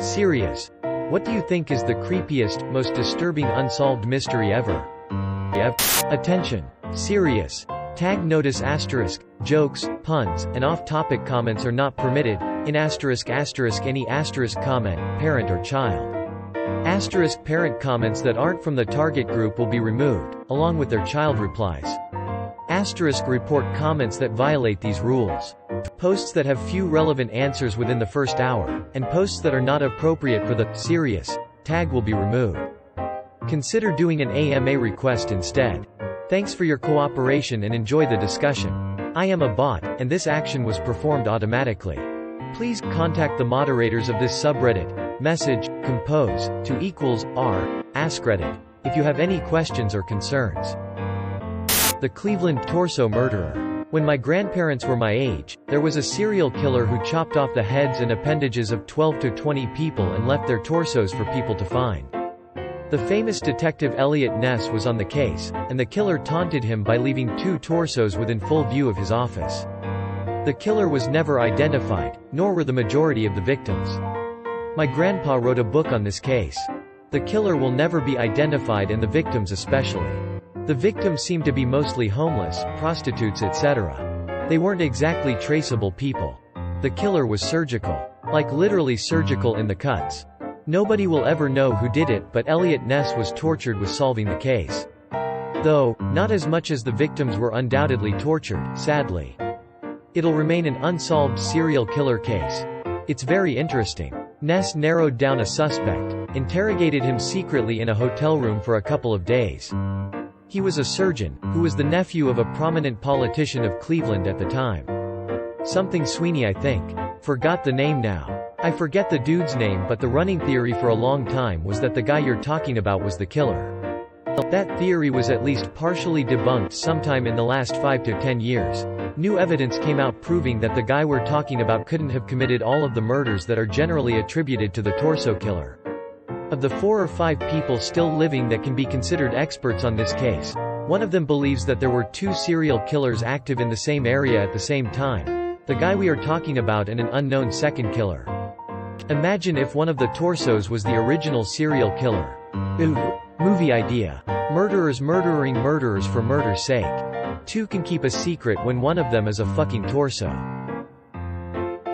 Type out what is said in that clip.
Serious. What do you think is the creepiest, most disturbing unsolved mystery ever? Attention. Serious. Tag notice asterisk, jokes, puns, and off-topic comments are not permitted, in asterisk any asterisk comment, parent or child. Asterisk parent comments that aren't from the target group will be removed, along with their child replies. Asterisk report comments that violate these rules. Posts that have few relevant answers within the first hour, and posts that are not appropriate for the serious tag will be removed. Consider doing an AMA request instead. Thanks for your cooperation and enjoy the discussion. I am a bot, and this action was performed automatically. Please contact the moderators of this subreddit, message, compose, to =r@AskReddit, if you have any questions or concerns. The Cleveland torso murderer. When my grandparents were my age, there was a serial killer who chopped off the heads and appendages of 12 to 20 people and left their torsos for people to find. The famous detective Elliot Ness was on the case, and the killer taunted him by leaving 2 torsos within full view of his office. The killer was never identified, nor were the majority of the victims. My grandpa wrote a book on this case. The killer will never be identified, and the victims especially. The victims seemed to be mostly homeless, prostitutes, etc. They weren't exactly traceable people. The killer was surgical. Like literally surgical in the cuts. Nobody will ever know who did it, but Elliot Ness was tortured with solving the case. Though, not as much as the victims were undoubtedly tortured, sadly. It'll remain an unsolved serial killer case. It's very interesting. Ness narrowed down a suspect, interrogated him secretly in a hotel room for a couple of days. He was a surgeon, who was the nephew of a prominent politician of Cleveland at the time. Something Sweeney, I think. Forgot the name now. I forget the dude's name, but the running theory for a long time was that the guy you're talking about was the killer. That theory was at least partially debunked sometime in the last 5 to 10 years. New evidence came out proving that the guy we're talking about couldn't have committed all of the murders that are generally attributed to the torso killer. Of the 4 or 5 people still living that can be considered experts on this case, one of them believes that there were 2 serial killers active in the same area at the same time. The guy we are talking about and an unknown second killer. Imagine if one of the torsos was the original serial killer. Ooh. Movie idea. Murderers murdering murderers for murder's sake. 2 can keep a secret when one of them is a fucking torso.